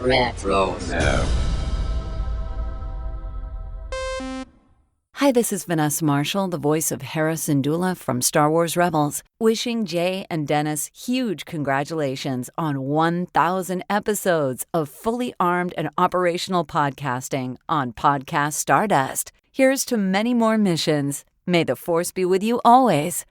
Retro. Hi, this is Vanessa Marshall, the voice of Hera Syndulla from Star Wars Rebels, wishing Jay and Dennis huge congratulations on 1,000 episodes of fully armed and operational podcasting on Podcast Stardust. Here's to many more missions. May the Force be with you always.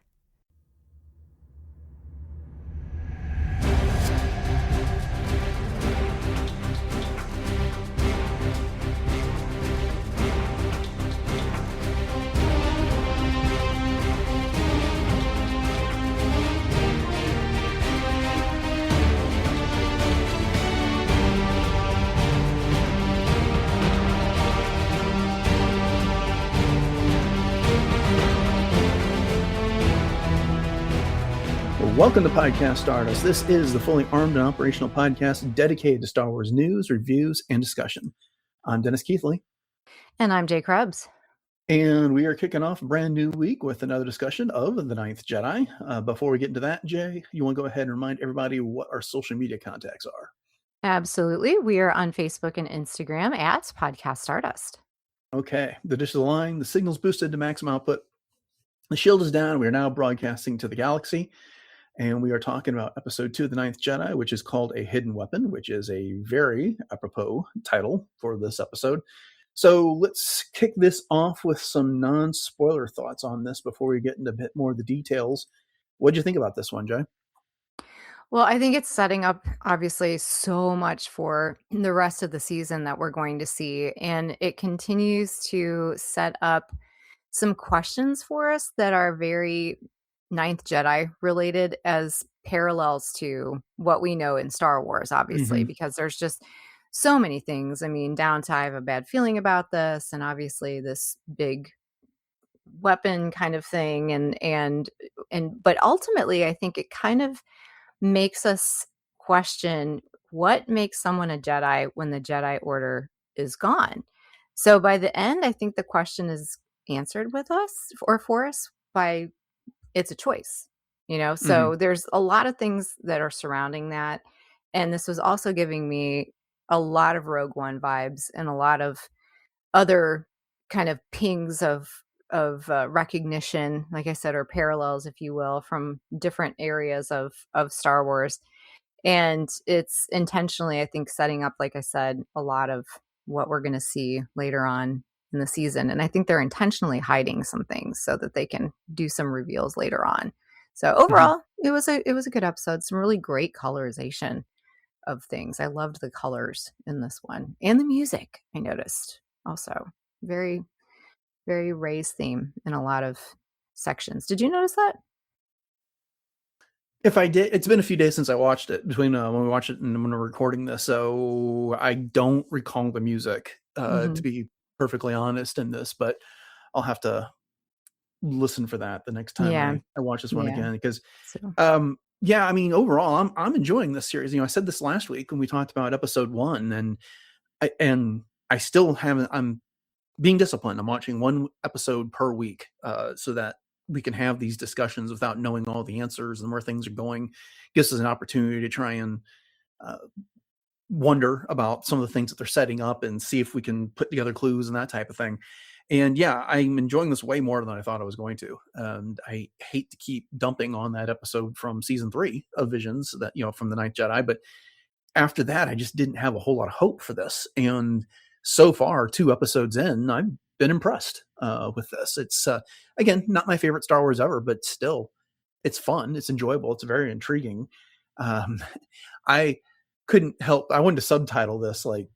Welcome to Podcast Stardust. This is the fully armed and operational podcast dedicated to Star Wars news, reviews, and discussion. I'm Dennis Keithley. And I'm Jay Krebs. And we are kicking off a brand new week with another discussion of the Ninth Jedi. Before we get into that, Jay, you want to go ahead and remind everybody what our social media contacts are? Absolutely. We are on Facebook and Instagram at Podcast Stardust. Okay. The dish is aligned. The signal's boosted to maximum output. The shield is down. We are now broadcasting to the galaxy. And we are talking about episode 2 of the Ninth Jedi, which is called A Hidden Weapon, which is a very apropos title for this episode. So let's kick this off with some non-spoiler thoughts on this before we get into a bit more of the details. What did you think about this one, Jay? Well, I think it's setting up, obviously, so much for the rest of the season that we're going to see. And it continues to set up some questions for us that are very Ninth Jedi related as parallels to what we know in Star Wars, obviously, because there's just so many things. I mean, down to I have a bad feeling about this, and obviously this big weapon kind of thing, and but ultimately, I think it kind of makes us question what makes someone a Jedi when the Jedi Order is gone. So by the end, I think the question is answered with us or for us by it's a choice, so there's a lot of things that are surrounding that. And this was also giving me a lot of Rogue One vibes and a lot of other kind of pings of recognition, like I said, or parallels, if you will, from different areas of Star Wars. And it's intentionally, I think, setting up, like I said, a lot of what we're going to see later on in the season. And I think they're intentionally hiding some things so that they can do some reveals later on. So overall, it was a good episode. Some really great colorization of things. I loved the colors in this one, and the music, I noticed also very, very Rey's theme in a lot of sections. Did you notice that? If I did, it's been a few days since I watched it, between when we watched it and when we're recording this, so I don't recall the music, to be perfectly honest in this, but I'll have to listen for that the next time I watch this one again, because I mean, overall I'm enjoying this series. I said this last week when we talked about episode 1, and I still haven't. I'm being disciplined. I'm watching one episode per week, so that we can have these discussions without knowing all the answers and where things are going. Gives us an opportunity to try and wonder about some of the things that they're setting up and see if we can put together clues and that type of thing. And yeah, I'm enjoying this way more than I thought I was going to. And I hate to keep dumping on that episode from season 3 of Visions, that, from the Ninth Jedi, but after that, I just didn't have a whole lot of hope for this. And so far, 2 episodes in, I've been impressed with this. It's again, not my favorite Star Wars ever, but still, it's fun. It's enjoyable. It's very intriguing. I couldn't help. I wanted to subtitle this like,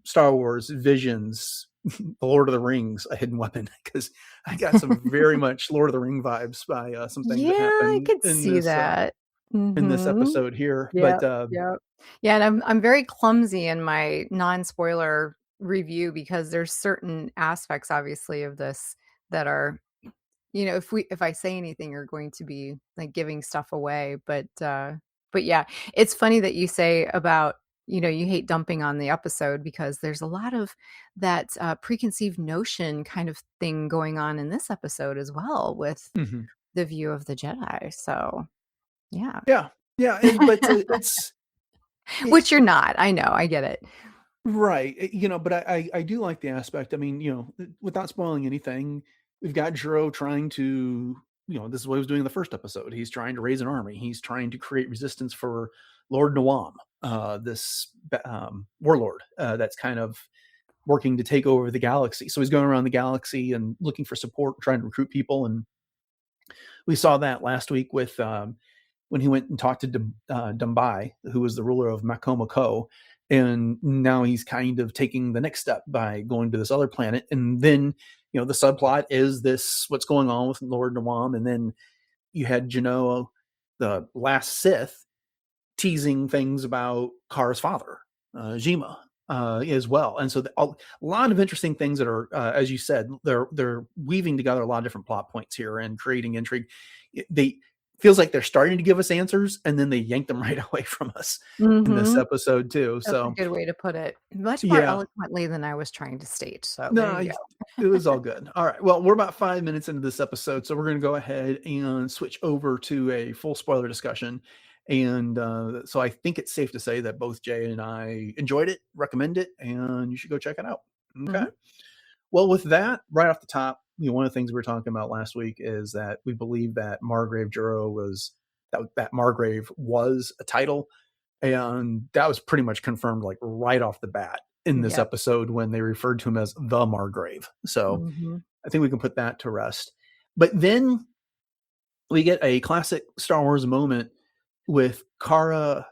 Star Wars Visions, The Lord of the Rings, A Hidden Weapon, because I got some very much Lord of the Ring vibes by some things that happened. I could see that in this episode here. But and I'm very clumsy in my non-spoiler review because there's certain aspects, obviously, of this that are, if I say anything, are going to be like giving stuff away. But yeah, it's funny that you say about, you hate dumping on the episode, because there's a lot of that preconceived notion kind of thing going on in this episode as well, with the view of the Jedi. So yeah. But it's Which you're not. I know. I get it. Right. But I do like the aspect. I mean, without spoiling anything, we've got Juro trying to, this is what he was doing in the first episode. He's trying to raise an army. He's trying to create resistance for Lord Nawaam, this warlord that's kind of working to take over the galaxy. So he's going around the galaxy and looking for support, trying to recruit people. And we saw that last week with when he went and talked to Dumbai, who was the ruler of Makoma Ko. And now he's kind of taking the next step by going to this other planet. And then, the subplot is this, what's going on with Lord Nawaam. And then you had Genoa, the last Sith, teasing things about Kara's father, Zhima, as well. And so a lot of interesting things that are, as you said, they're weaving together a lot of different plot points here and creating intrigue. They feels like they're starting to give us answers, and then they yank them right away from us in this episode too. That's a good way to put it. Much more eloquently than I was trying to state. So no, it was all good. All right. Well, we're about 5 minutes into this episode, so we're going to go ahead and switch over to a full spoiler discussion. And so I think it's safe to say that both Jay and I enjoyed it, recommend it, and you should go check it out. Okay. Well, with that, right off the top, one of the things we were talking about last week is that we believe that Margrave Juro was that Margrave was a title, and that was pretty much confirmed like right off the bat in this episode when they referred to him as the Margrave. So I think we can put that to rest. But then we get a classic Star Wars moment with Kara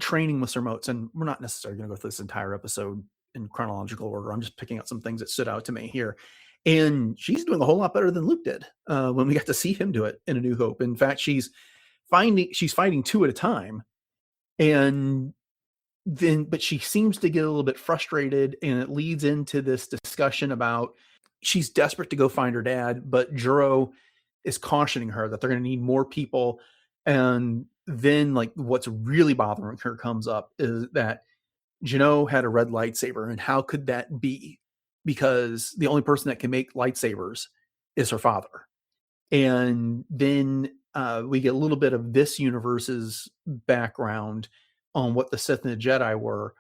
training with Sir Motes, and we're not necessarily going to go through this entire episode in chronological order. I'm just picking out some things that stood out to me here. And she's doing a whole lot better than Luke did when we got to see him do it in A New Hope. In fact, she's fighting two at a time. And then, but she seems to get a little bit frustrated, and it leads into this discussion about she's desperate to go find her dad, but Juro is cautioning her that they're going to need more people. And then like what's really bothering her comes up is that Jano had a red lightsaber, and how could that be? Because the only person that can make lightsabers is her father. And then we get a little bit of this universe's background on what the Sith and the Jedi were.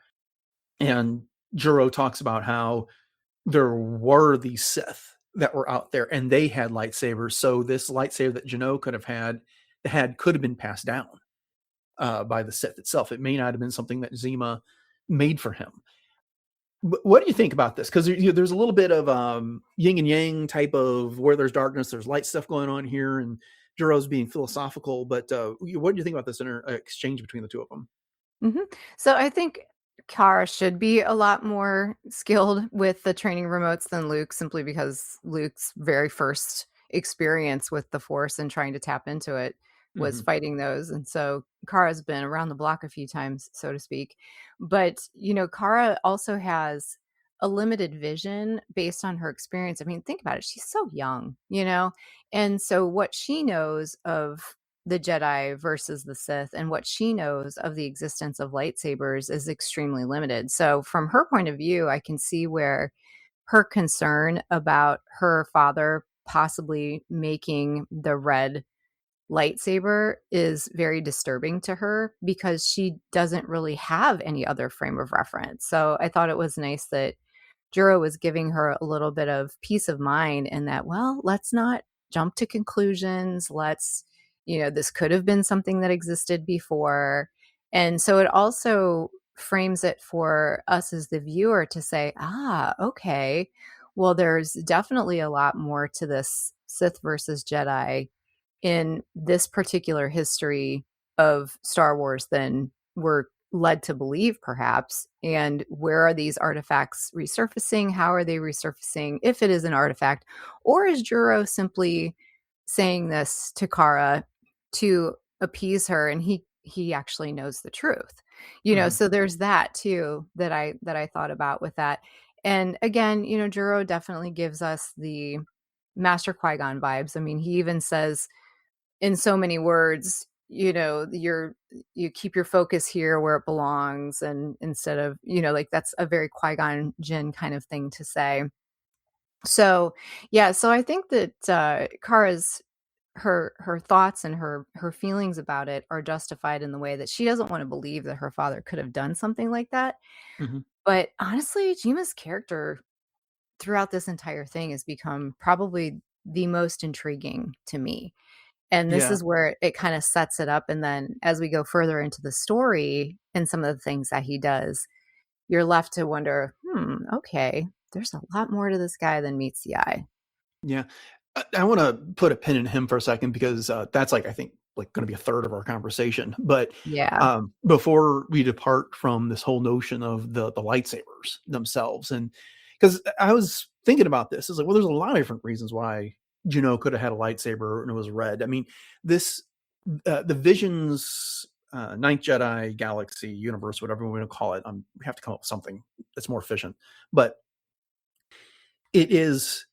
And Juro talks about how there were these Sith that were out there and they had lightsabers. So this lightsaber that Jano could have been passed down by the Sith itself. It may not have been something that Zhima made for him. What do you think about this? Because there's a little bit of yin and yang type of where there's darkness, there's light stuff going on here, and Juro's being philosophical. But what do you think about this exchange between the two of them? So I think Kara should be a lot more skilled with the training remotes than Luke, simply because Luke's very first experience with the Force and trying to tap into it was fighting those. And so Kara's been around the block a few times, so to speak. But, Kara also has a limited vision based on her experience. I mean, think about it. She's so young, And so what she knows of the Jedi versus the Sith and what she knows of the existence of lightsabers is extremely limited. So from her point of view, I can see where her concern about her father possibly making the red lightsaber is very disturbing to her because she doesn't really have any other frame of reference. So I thought it was nice that Juro was giving her a little bit of peace of mind in that, well, let's not jump to conclusions. This could have been something that existed before. And so it also frames it for us as the viewer to say, okay, well, there's definitely a lot more to this Sith versus Jedi in this particular history of Star Wars than we're led to believe, perhaps. And where are these artifacts resurfacing? How are they resurfacing, if it is an artifact? Or is Juro simply saying this to Kara to appease her, and he actually knows the truth? So there's that too that I thought about with that. And again, Juro definitely gives us the Master Qui-Gon vibes. I mean, he even says in so many words, you keep your focus here where it belongs, and instead of, that's a very Qui-Gon Jinn kind of thing to say. So I think that Kara's her thoughts and her feelings about it are justified in the way that she doesn't want to believe that her father could have done something like that. Mhm. But honestly, Jima's character throughout this entire thing has become probably the most intriguing to me. And this Yeah. is where it kind of sets it up. And then as we go further into the story and some of the things that he does, you're left to wonder, okay, there's a lot more to this guy than meets the eye. Yeah. I want to put a pin in him for a second because that's like, I think, like going to be a third of our conversation. But Yeah. before we depart from this whole notion of the lightsabers themselves, and because I was thinking about this, it's like, well, there's a lot of different reasons why Juno could have had a lightsaber and it was red. I mean, this the Visions Ninth Jedi galaxy universe, whatever we want to call it. We have to come up with something that's more efficient, but it is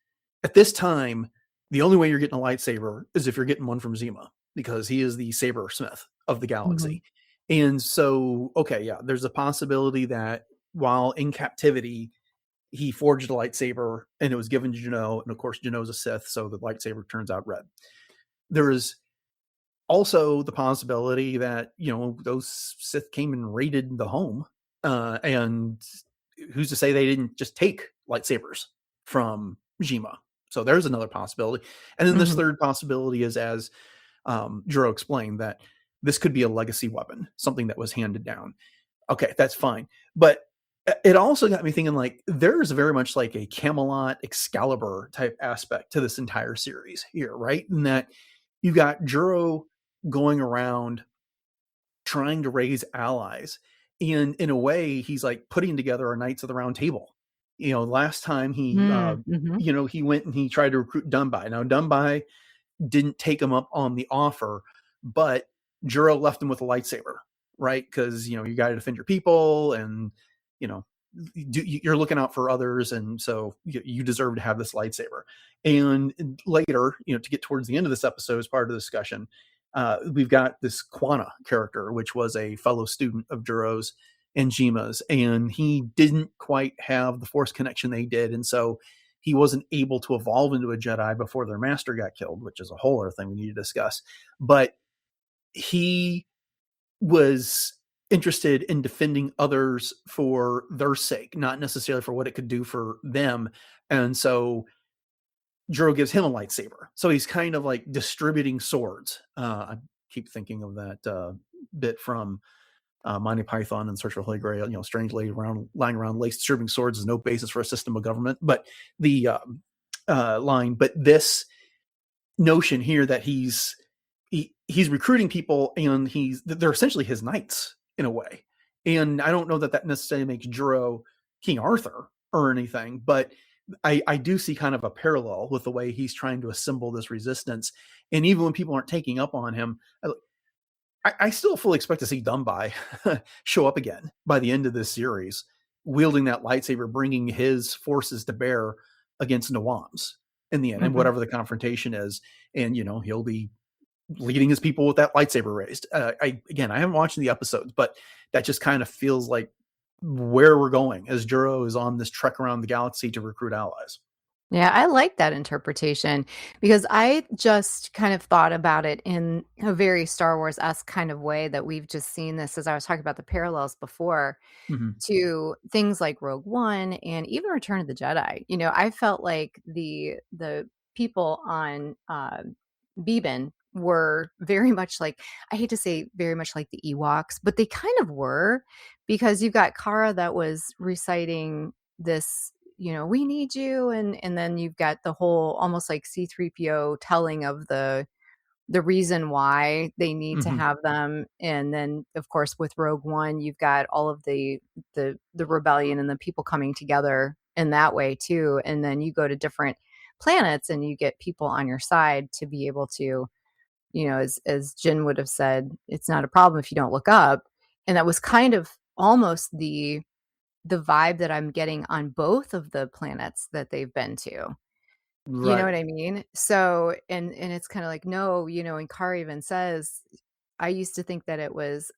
at this time the only way you're getting a lightsaber is if you're getting one from Zima because he is the saber smith of the Mhm. galaxy. And so, okay, yeah, there's a possibility that while in captivity, he forged a lightsaber and it was given to Juno. And of course, Juno's a Sith, so the lightsaber turns out red. There is also the possibility that, those Sith came and raided the home. And who's to say they didn't just take lightsabers from Jima? So there's another possibility. And then this Mhm. third possibility is, as Juro explained, that this could be a legacy weapon, something that was handed down. Okay, that's fine. But it also got me thinking, like, there's very much like a Camelot Excalibur type aspect to this entire series here, right? In that you got Juro going around trying to raise allies. And in a way, he's like putting together a Knights of the Round Table. Last time Mhm. he went and he tried to recruit Dunbai. Now, Dunbai didn't take him up on the offer, but Juro left him with a lightsaber, right? Because, you got to defend your people and, you know, you're looking out for others. And so you deserve to have this lightsaber. And later, to get towards the end of this episode, as part of the discussion, we've got this Quana character, which was a fellow student of Juro's and Jima's, and he didn't quite have the force connection they did. And so he wasn't able to evolve into a Jedi before their master got killed, which is a whole other thing we need to discuss. But he was interested in defending others for their sake, not necessarily for what it could do for them. And so Juro gives him a lightsaber. So he's kind of like distributing swords. I keep thinking of that bit from Monty Python and Search for Holy Grail, strange lady lying around lace distributing swords is no basis for a system of government. But the line, but this notion here that he's recruiting people and they're essentially his knights in a way. And I don't know that necessarily makes Juro King Arthur or anything, but I do see kind of a parallel with the way he's trying to assemble this resistance. And even when people aren't taking up on him, I still fully expect to see Dunbai show up again by the end of this series, wielding that lightsaber, bringing his forces to bear against Nawaam's in the end, and Mhm. whatever the confrontation is. And, he'll be leading his people with that lightsaber raised. I haven't watched the episodes, but that just kind of feels like where we're going as Juro is on this trek around the galaxy to recruit allies. Yeah, I like that interpretation because I just kind of thought about it in a very Star Wars-esque kind of way that we've just seen this as I was talking about the parallels before Mm-hmm. to things like Rogue One and even Return of the Jedi. I felt like the people on Binbin were very much like I hate to say very much like the Ewoks, but they kind of were because you've got Kara that was reciting this, we need you, and then you've got the whole almost like C3PO telling of the reason why they need to Mm-hmm. have them. And then of course with Rogue One, you've got all of the rebellion and the people coming together in that way too. And then you go to different planets and you get people on your side to be able to, as Jin would have said, it's not a problem if you don't look up. And that was kind of almost the vibe that I'm getting on both of the planets that they've been to. You know Right. what I mean? So, and it's kinda like, no, and Carr even says, "I used to think that it was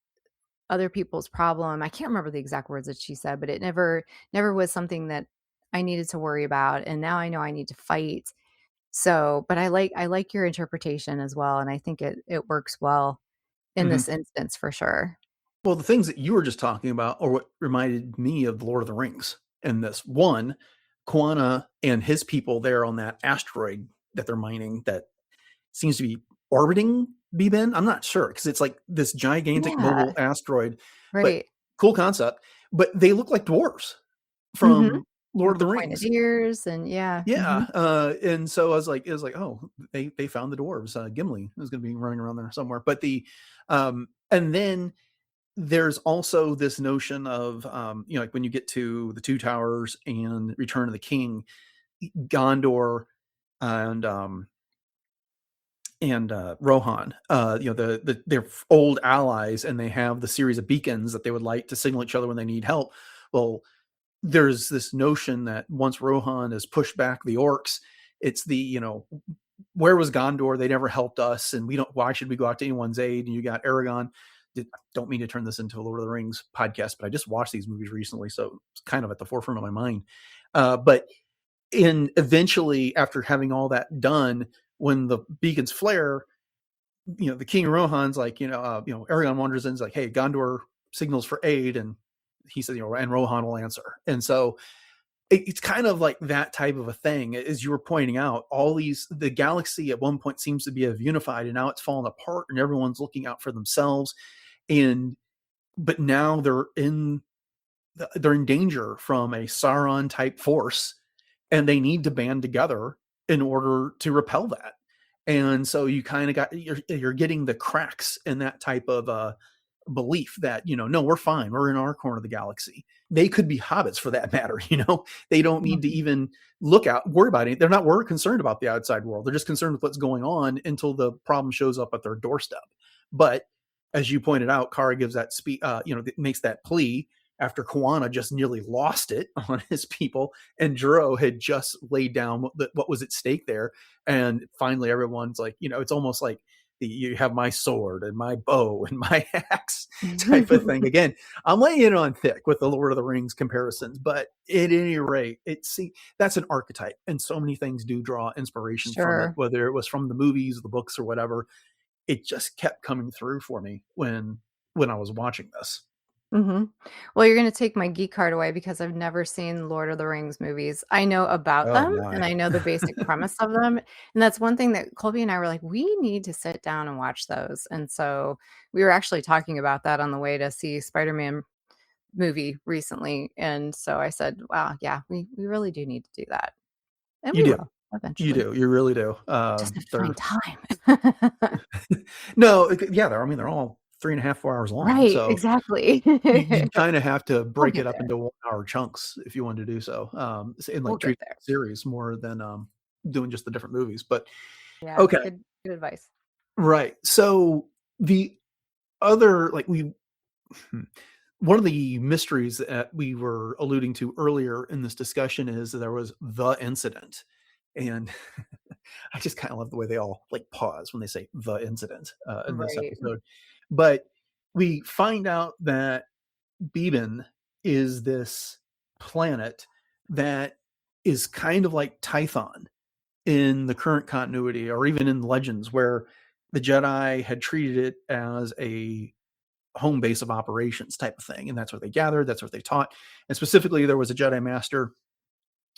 other people's problem." I can't remember the exact words that she said, but it never was something that I needed to worry about, and now I know I need to fight. So, but I like your interpretation as well, and I think it works well in Mhm. this instance for sure. Well, the things that you were just talking about are what reminded me of Lord of the Rings. And this one, Quana and his people there on that asteroid that they're mining that seems to be orbiting Binbin. I'm not sure because it's like this gigantic Yeah, mobile asteroid, but right. cool concept. But they look like dwarves Mhm. from Lord With of the the pointed Rings. ears and yeah, Yeah, mhm. and so I was like, it was like, oh, they found the dwarves. Gimli is going to be running around there somewhere. But and then there's also this notion of like when you get to the Two Towers and Return of the King, Gondor and Rohan, they're old allies, and they have the series of beacons that they would light to signal each other when they need help. Well, there's this notion that once Rohan has pushed back the orcs, it's where was Gondor? They never helped us, and we don't. Why should we go out to anyone's aid? And you got Aragon. Don't mean to turn this into a Lord of the Rings podcast, but I just watched these movies recently, so it's kind of at the forefront of my mind. But in eventually, after having all that done, when the beacons flare, the King Rohan's like, Aragon wanders in, is like, hey, Gondor signals for aid, and he says, and Rohan will answer, and so it's kind of like that type of a thing. As you were pointing out, the galaxy at one point seems to be unified, and now it's fallen apart, and everyone's looking out for themselves. But now they're in danger from a Sauron type force, and they need to band together in order to repel that. And so you kind of you're getting the cracks in that type of belief that, no, we're fine, we're in our corner of the galaxy. They could be hobbits for that matter. They don't need to Mhm. even worry about it. They're not concerned about the outside world. They're just concerned with what's going on until the problem shows up at their doorstep. But as you pointed out, Kara gives that makes that plea after Kwana just nearly lost it on his people, and Juro had just laid down what was at stake there. And finally, everyone's like, it's almost like you have my sword and my bow and my axe type of thing. Again, I'm laying it on thick with the Lord of the Rings comparisons, but at any rate, that's an archetype, and so many things do draw inspiration from it, Sure. whether it was from the movies, the books, or whatever. It just kept coming through for me when I was watching this. Mhm. Well, you're gonna take my geek card away because I've never seen Lord of the Rings movies. I know about Oh them, my. and I know the basic premise of them, and that's one thing that Colby and I were like, "We need to sit down and watch those," and so we were actually talking about that on the way to see Spider-Man movie recently, and so I said, "Wow, yeah, we really do need to do that." And You we do. will You eventually. do. You really do. Just have to They're find time. no, yeah, they're all 3.5, 4 hours long. Right, So exactly. you kind of have to We'll break it get up there. into 1 hour chunks if you want to do so. And We'll like get treat there. the series more than doing just the different movies. But Yeah, okay, good advice. right. So the other hmm, one of the mysteries that we were alluding to earlier in this discussion is that there was the incident. And I just kind of love the way they all like pause when they say the incident in this Right. episode. But we find out that Binbin is this planet that is kind of like Tython in the current continuity, or even in Legends, where the Jedi had treated it as a home base of operations type of thing. And that's what they gathered, that's what they taught. And specifically, there was a Jedi Master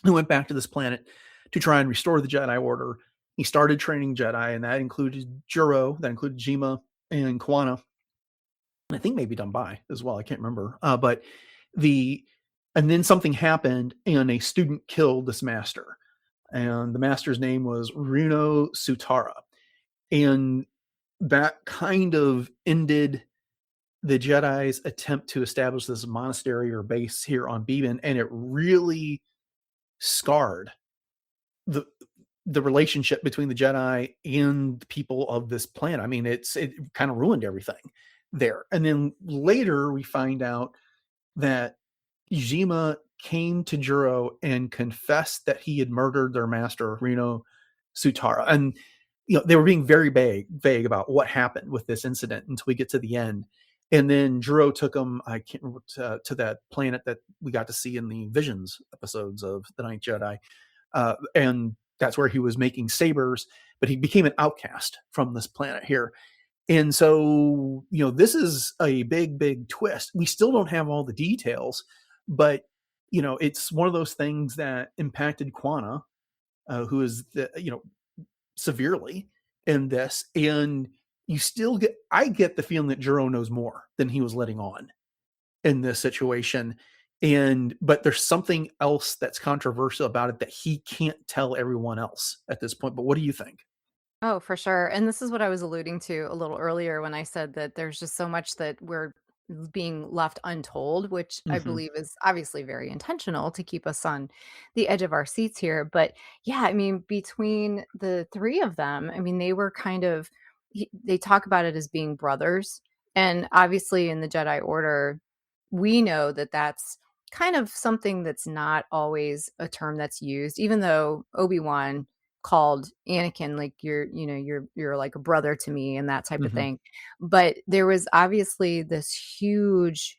who went back to this planet to try and restore the Jedi Order. He started training Jedi, and that included Juro, that included Jima and Kwana, and I think maybe Dunbai as well. I can't remember. And then something happened, and a student killed this master, and the master's name was Runo Sutara, and that kind of ended the Jedi's attempt to establish this monastery or base here on Binbin, and it really scarred the the relationship between the Jedi and the people of this planet. I mean, it kind of ruined everything there. And then later we find out that Zhima came to Juro and confessed that he had murdered their master, Reno Sutara. And they were being very vague about what happened with this incident until we get to the end. And then Juro took him, I can't remember, to that planet that we got to see in the Visions episodes of the Ninth Jedi. And that's where he was making sabers, but he became an outcast from this planet here. And so, this is a big, big twist. We still don't have all the details, but, it's one of those things that impacted Quana, who is, severely in this. And I get the feeling that Juro knows more than he was letting on in this situation. But there's something else that's controversial about it that he can't tell everyone else at this point. But what do you think? Oh, for sure. And this is what I was alluding to a little earlier when I said that there's just so much that we're being left untold, which I Mm-hmm. believe is obviously very intentional to keep us on the edge of our seats here. But yeah, I mean, between the three of them, I mean, they were they talk about it as being brothers. And obviously, in the Jedi Order, we know that that's kind of something that's not always a term that's used, even though Obi-Wan called Anakin like you're like a brother to me and that type of Mm-hmm. thing. But there was obviously this huge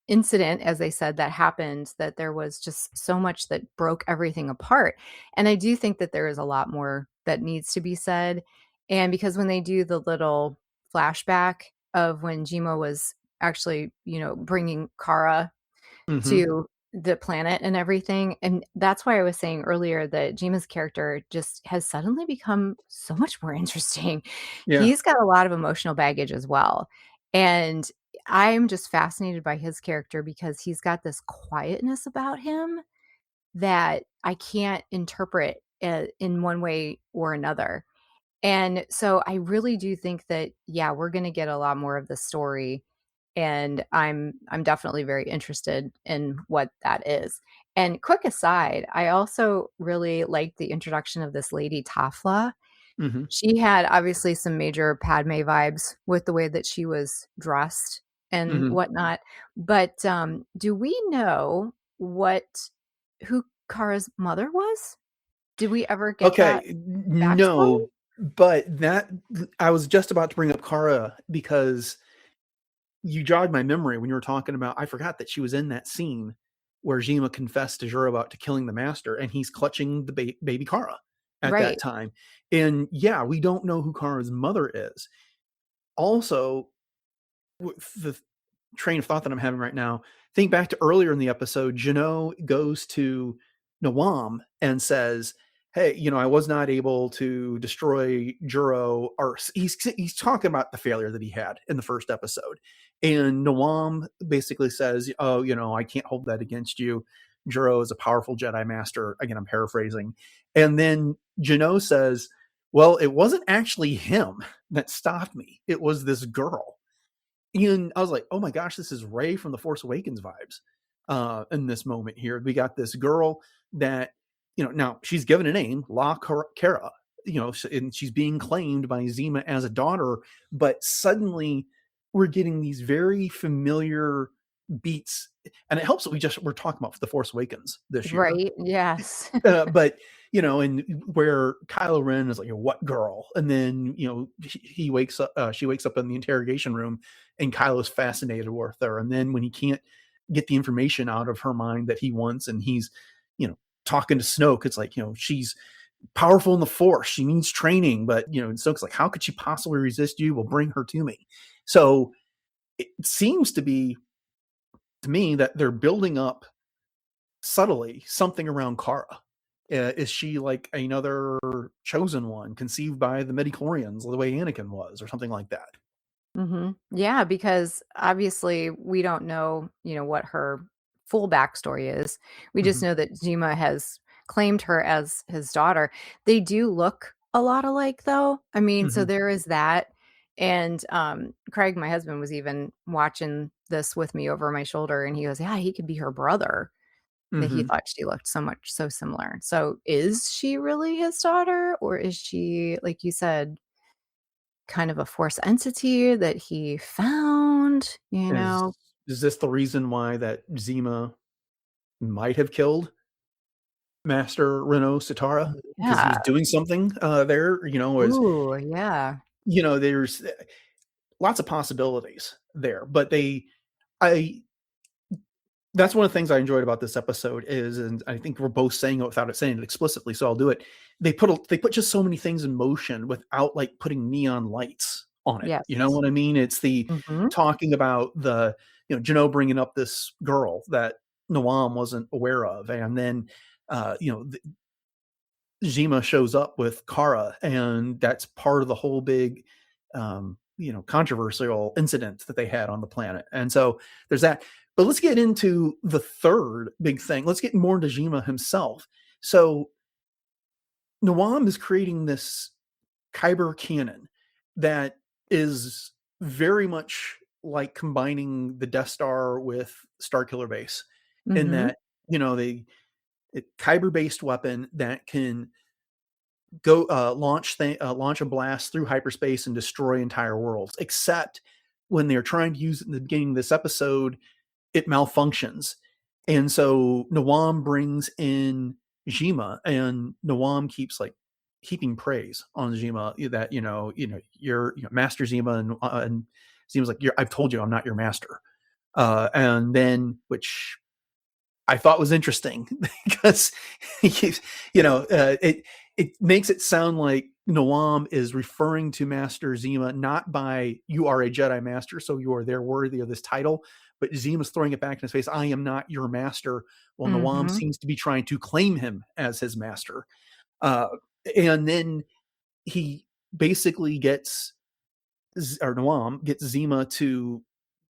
incident, as they said, that happened, that there was just so much that broke everything apart. And I do think that there is a lot more that needs to be said. And because when they do the little flashback of when Jima was actually, bringing Kara Mm-hmm. to the planet and everything. And that's why I was saying earlier that Jima's character just has suddenly become so much more interesting. Yeah. He's got a lot of emotional baggage as well. And I'm just fascinated by his character because he's got this quietness about him that I can't interpret in one way or another. And so I really do think that, yeah, we're going to get a lot more of the story, and I'm definitely very interested in what that is. And quick aside, I also really liked the introduction of this lady Tafla. Mm-hmm. She had obviously some major Padme vibes with the way that she was dressed and Mm-hmm. whatnot. But do we know who Kara's mother was? Did we ever get that Okay, backstory? no, but I was just about to bring up Kara because you jogged my memory when you were talking about. I forgot that she was in that scene where Jima confessed to Juro about killing the master, and he's clutching the baby Kara at that Right. time. And yeah, we don't know who Kara's mother is. Also, with the train of thought that I'm having right now, think back to earlier in the episode, Jano goes to Nawaam and says, "Hey, I was not able to destroy Juro." Or he's talking about the failure that he had in the first episode, and Nawaam basically says, "Oh, I can't hold that against you. Juro is a powerful Jedi Master." Again, I'm paraphrasing, and then Jano says, "Well, it wasn't actually him that stopped me. It was this girl." And I was like, oh my gosh, this is Rey from the Force Awakens vibes in this moment here. We got this girl that, now she's given a name, Lah Kara, and she's being claimed by Zima as a daughter, but suddenly we're getting these very familiar beats. And it helps that we're talking about the Force Awakens this year. Right. Yes. But and where Kylo Ren is like, what girl? And then he wakes up, she wakes up in the interrogation room, and Kylo's fascinated with her. And then when he can't get the information out of her mind that he wants, and he's talking to Snoke, it's like she's powerful in the Force. She needs training, but and Snoke's like, how could she possibly resist you? Well, bring her to me. So it seems to me that they're building up subtly something around Kara. Is she like another chosen one conceived by the midichlorians the way Anakin was, or something like that? Yeah, because obviously we don't know, what her full backstory is. We just Mm-hmm. know that Zima has claimed her as his daughter. They do look a lot alike, though. I mean, so Mm-hmm. there is that. And Craig, my husband, was even watching this with me over my shoulder, and he goes, "Yeah, he could be her brother." That he Mm-hmm. thought she looked so similar. So is she really his daughter, or is she, like you said, kind of a force entity that he found, you Is know? is this the reason why that Zima might have killed Master Renault Sitara because he Yeah. was doing something there? Was Ooh, yeah. there's lots of possibilities there, but I That's one of the things I enjoyed about this episode is, and I think we're both saying it without saying it explicitly, so I'll do it. They put just so many things in motion without like putting neon lights on it. Yes. You know what I mean? It's the talking about the, Jano bringing up this girl that Nawaam wasn't aware of, and then Zhima shows up with Kara, and that's part of the whole big controversial incident that they had on the planet. And so there's that. But let's get into the third big thing. Let's get more into Zhima himself. So Nawaam is creating this Kyber cannon that is very much like combining the Death Star with Starkiller Base, in that, Kyber-based weapon that can go launch a blast through hyperspace and destroy entire worlds. Except when they're trying to use it in the beginning of this episode, it malfunctions, and so Nawaam brings in Zhima, and Nawaam keeps like heaping praise on Zhima that you're Master Zhima, and Zhima's like, I've told you I'm not your master, and then which I thought was interesting because it makes it sound like Nawaam is referring to Master Zhima not by "you are a Jedi Master, so you are there worthy of this title," but Zima's throwing it back in his face. I am not your master. Well, Nawaam seems to be trying to claim him as his master, and then he basically Nawaam gets Zhima to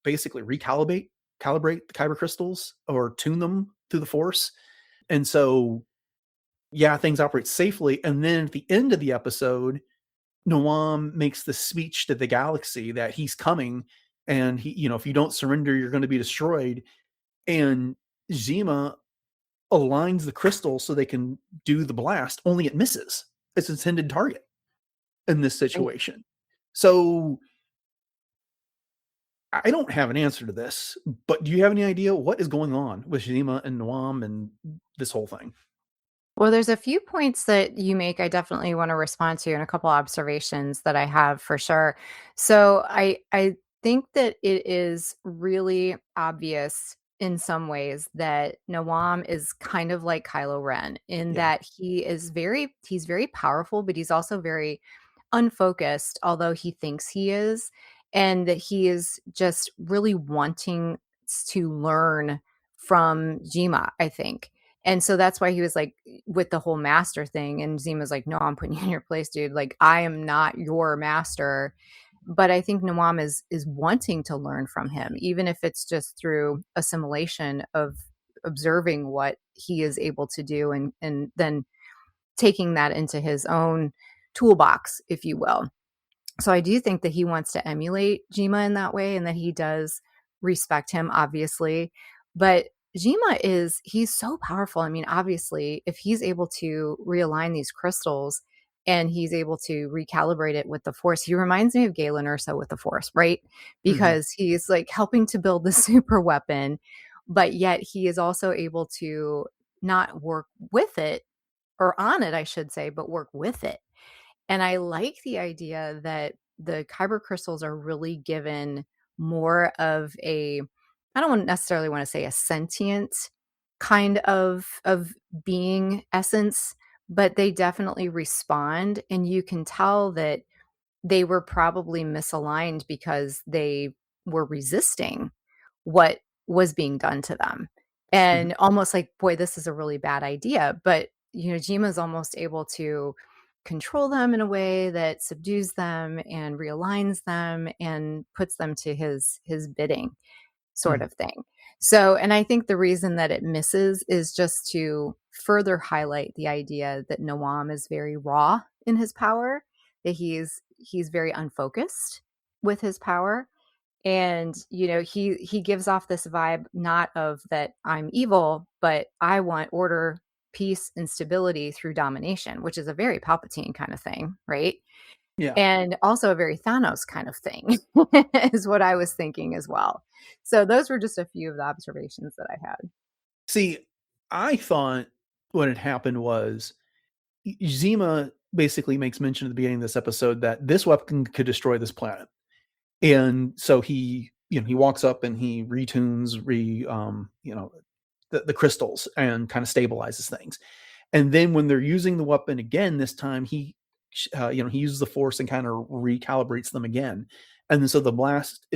basically calibrate the Kyber crystals or tune them through the Force, and so things operate safely. And then at the end of the episode, Nawaam makes the speech to the galaxy that he's coming, and he, if you don't surrender, you're going to be destroyed. And Zhima aligns the crystal so they can do the blast, only it misses its intended target in this situation. So I don't have an answer to this, but do you have any idea what is going on with Zhima and Nawaam and this whole thing? Well, there's a few points that you make I definitely want to respond to, and a couple observations that I have for sure. So I think that it is really obvious in some ways that Nawam is kind of like Kylo Ren in that he's very powerful, but he's also very unfocused, although he thinks he is, and that he is just really wanting to learn from Jima, I think. And so that's why he was like with the whole master thing. And Zima's like, no, I'm putting you in your place, dude. Like, I am not your master. But I think Nawaam is wanting to learn from him, even if it's just through assimilation of observing what he is able to do and then taking that into his own toolbox, if you will. So I do think that he wants to emulate Jima in that way, and that he does respect him, obviously. But Jima he's so powerful. I mean, obviously, if he's able to realign these crystals and he's able to recalibrate it with the Force, he reminds me of Galen Urso with the Force, right? Because he's like helping to build the super weapon, but yet he is also able to not work with it, or on it, I should say, but work with it. And I like the idea that the Kyber crystals are really given more of I don't necessarily want to say a sentient kind of being essence, but they definitely respond. And you can tell that they were probably misaligned because they were resisting what was being done to them. And almost like, boy, this is a really bad idea. But, Jima's almost able to control them in a way that subdues them and realigns them and puts them to his bidding, sort of thing. So, and I think the reason that it misses is just to further highlight the idea that Nawaam is very raw in his power, that he's very unfocused with his power. And, he gives off this vibe, not of that I'm evil, but I want order, peace, and stability through domination, which is a very Palpatine kind of thing, right? Yeah. And also a very Thanos kind of thing is what I was thinking as well. So those were just a few of the observations that I had. See, I thought what had happened was Zima basically makes mention at the beginning of this episode that this weapon could destroy this planet. And so he, he walks up and he retunes, the crystals and kind of stabilizes things. And then when they're using the weapon again, this time he uses the force and kind of recalibrates them again. And then so the blast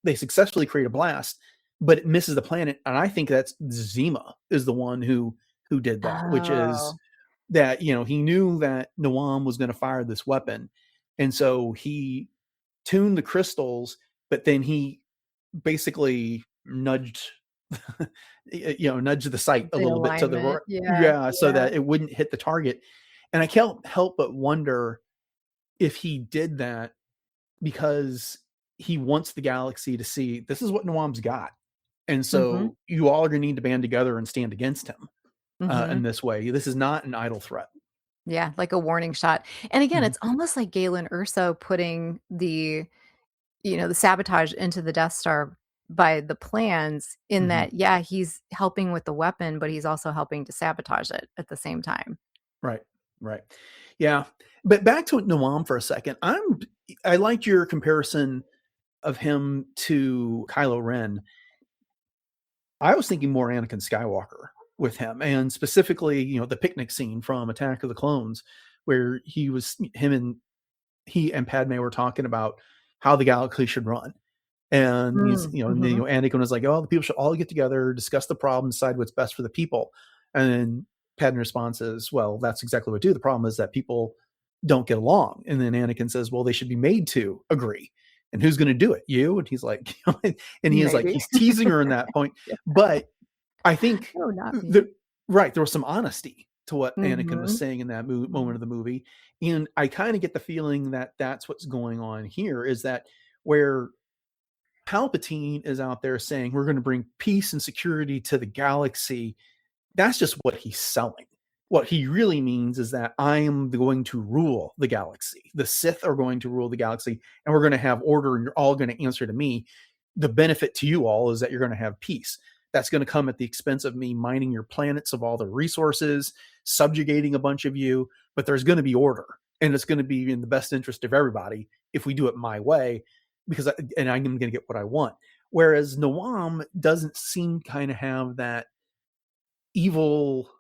they successfully create a blast, but it misses the planet. And I think that's Zhima is the one who did that, which is that, he knew that Nawaam was going to fire this weapon. And so he tuned the crystals, but then he basically nudged the sight a little bit to the right, so that it wouldn't hit the target. And I can't help but wonder if he did that because he wants the galaxy to see this is what Nawaam's got, and so you all are going to need to band together and stand against him in this way. This is not an idle threat. Yeah, like a warning shot. And again, it's almost like Galen Erso putting the sabotage into the Death Star by the plans in that, he's helping with the weapon, but he's also helping to sabotage it at the same time. Right. Yeah. But back to Nawaam for a second. I liked your comparison of him to Kylo Ren. I was thinking more Anakin Skywalker with him, and specifically, the picnic scene from Attack of the Clones, where he and Padme were talking about how the galaxy should run. And Anakin was like, "Oh, the people should all get together, discuss the problem, decide what's best for the people." And then Padme responds is, "Well, that's exactly what we do. The problem is that people don't get along." And then Anakin says, "Well, they should be made to agree. And who's going to do it? You?" And he's like, and he's like, he's teasing her in that point. But I think there was some honesty to what Anakin was saying in that moment of the movie. And I kind of get the feeling that that's what's going on here, is that where Palpatine is out there saying we're going to bring peace and security to the galaxy, that's just what he's selling. What he really means is that I am going to rule the galaxy. The Sith are going to rule the galaxy, and we're going to have order, and you're all going to answer to me. The benefit to you all is that you're going to have peace. That's going to come at the expense of me mining your planets of all the resources, subjugating a bunch of you, but there's going to be order, and it's going to be in the best interest of everybody if we do it my way, because I'm going to get what I want. Whereas Nawaam doesn't seem kind of have that evil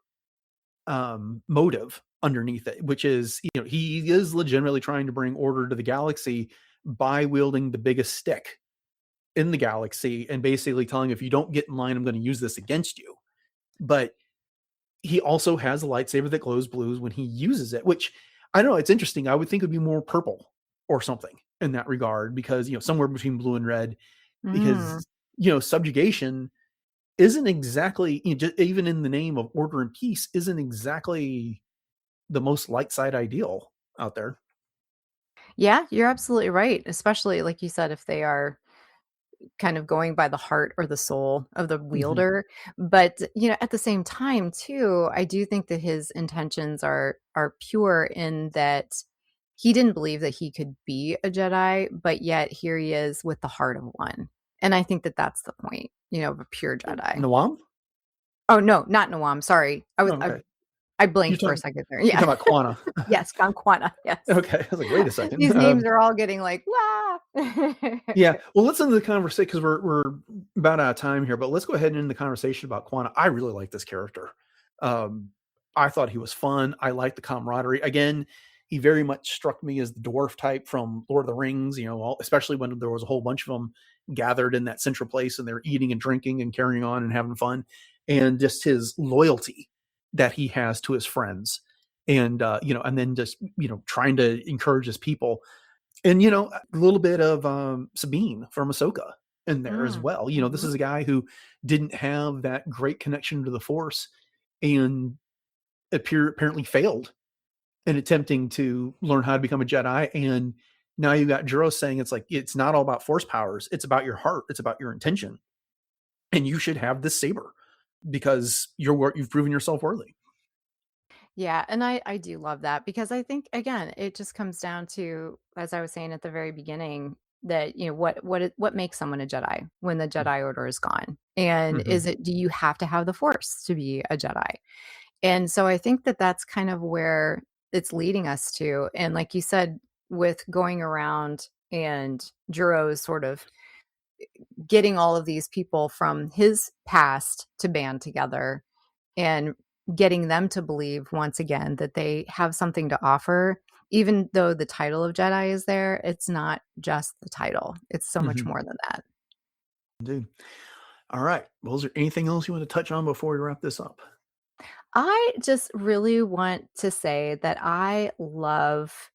motive underneath it, which is, he is legitimately trying to bring order to the galaxy by wielding the biggest stick in the galaxy and basically telling, if you don't get in line, I'm going to use this against you. But he also has a lightsaber that glows blues when he uses it, which I don't know. It's interesting. I would think it would be more purple or something in that regard, because, somewhere between blue and red, because, subjugation isn't exactly, just even in the name of order and peace, isn't exactly the most light side ideal out there. Yeah, you're absolutely right. Especially like you said, if they are kind of going by the heart or the soul of the wielder. But, at the same time too, I do think that his intentions are pure, in that he didn't believe that he could be a Jedi, but yet here he is with the heart of one. And I think that that's the point, of a pure Jedi. Nawaam? Oh, no, not Nawaam. Sorry. I blinked for a second there. Yeah. You're talking about Quana. Yes, Quana. Yes. Okay. I was like, wait a second. These names are all getting like, wow. Yeah. Well, let's end the conversation, because we're about out of time here, but let's go ahead and end the conversation about Quana. I really like this character. I thought he was fun. I liked the camaraderie. Again, he very much struck me as the dwarf type from Lord of the Rings, especially when there was a whole bunch of them gathered in that central place and they're eating and drinking and carrying on and having fun. And just his loyalty that he has to his friends, and and then just trying to encourage his people, and a little bit of Sabine from Ahsoka in there as well. This is a guy who didn't have that great connection to the Force, and apparently failed in attempting to learn how to become a Jedi. And now you got Juro saying it's not all about Force powers, it's about your heart, it's about your intention, and you should have this saber because you've proven yourself worthy. Yeah, and I do love that, because I think, again, it just comes down to, as I was saying at the very beginning, that what makes someone a Jedi when the Jedi Order is gone, and do you have to have the Force to be a Jedi? And so I think that that's kind of where it's leading us to. And like you said, with going around and Juro's sort of getting all of these people from his past to band together and getting them to believe once again that they have something to offer. Even though the title of Jedi is there, it's not just the title. It's so much more than that. Indeed. All right. Well, is there anything else you want to touch on before we wrap this up? I just really want to say that I love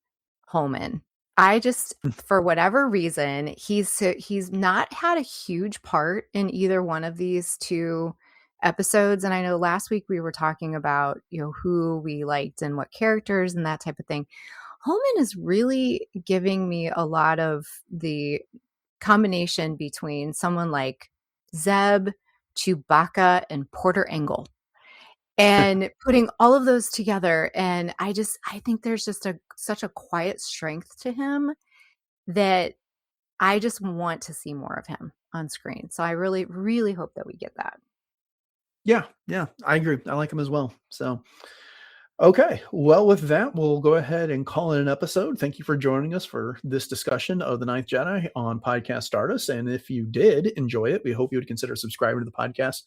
Holman. I just, for whatever reason, he's not had a huge part in either one of these two episodes. And I know last week we were talking about, who we liked and what characters and that type of thing. Holman is really giving me a lot of the combination between someone like Zeb, Chewbacca, and Porter Engle. And putting all of those together, and I think there's just such a quiet strength to him that I just want to see more of him on screen. So I really, really hope that we get that. Yeah, I agree. I like him as well. So, okay. Well, with that, we'll go ahead and call it an episode. Thank you for joining us for this discussion of the Ninth Jedi on Podcast Stardust. And if you did enjoy it, we hope you would consider subscribing to the podcast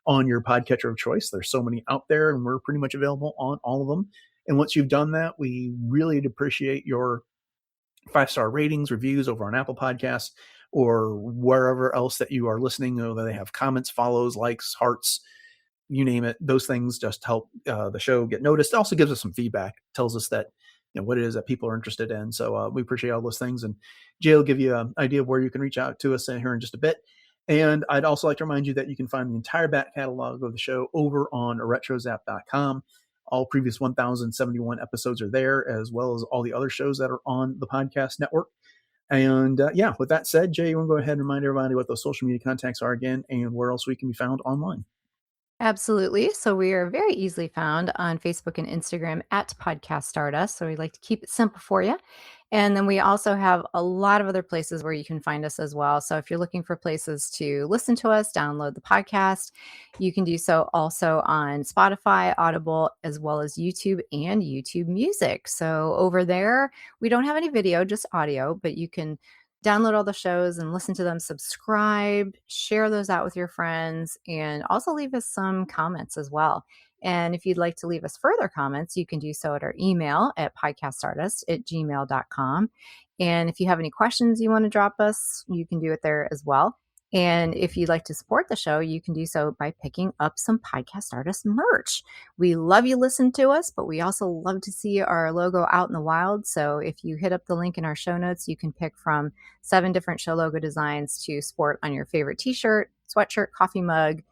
on your podcatcher of choice. There's so many out there, and we're pretty much available on all of them. And once you've done that, we really appreciate your 5-star ratings, reviews over on Apple Podcasts or wherever else that you are listening. They have comments, follows, likes, hearts, you name it. Those things just help the show get noticed. It also gives us some feedback, tells us that what it is that people are interested in. So we appreciate all those things. And Jay will give you an idea of where you can reach out to us here in just a bit. And I'd also like to remind you that you can find the entire back catalog of the show over on retrozap.com. All previous 1,071 episodes are there, as well as all the other shows that are on the podcast network. And with that said, Jay, you want to go ahead and remind everybody what those social media contacts are again and where else we can be found online? Absolutely. So we are very easily found on Facebook and Instagram at Podcast Stardust. So we like to keep it simple for you. And then we also have a lot of other places where you can find us as well. So if you're looking for places to listen to us, download the podcast, you can do so also on Spotify, Audible, as well as YouTube and YouTube Music. So over there, we don't have any video, just audio, but you can download all the shows and listen to them, subscribe, share those out with your friends, and also leave us some comments as well. And if you'd like to leave us further comments, you can do so at our email at podcaststardust@gmail.com. And if you have any questions you want to drop us, you can do it there as well. And if you'd like to support the show, you can do so by picking up some Podcast Stardust merch. We love you listen to us, but we also love to see our logo out in the wild. So if you hit up the link in our show notes, you can pick from 7 different show logo designs to sport on your favorite t-shirt, sweatshirt, coffee mug,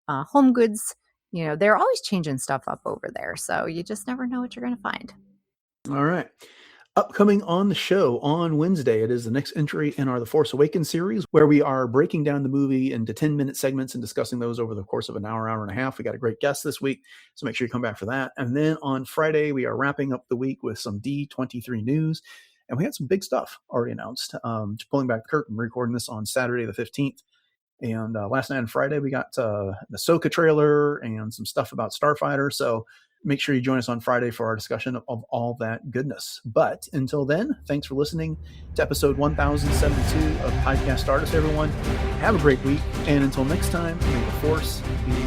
home goods. They're always changing stuff up over there. So you just never know what you're going to find. All right. Upcoming on the show on Wednesday, it is the next entry in our The Force Awakens series, where we are breaking down the movie into 10-minute segments and discussing those over the course of an hour, hour and a half. We got a great guest this week, so make sure you come back for that. And then on Friday, we are wrapping up the week with some D23 news, and we had some big stuff already announced. Just pulling back the curtain, recording this on Saturday the 15th. And last night on Friday, we got the Ahsoka trailer and some stuff about Starfighter. So make sure you join us on Friday for our discussion of all that goodness. But until then, thanks for listening to episode 1072 of Podcast Stardust, everyone. Have a great week. And until next time, may the Force be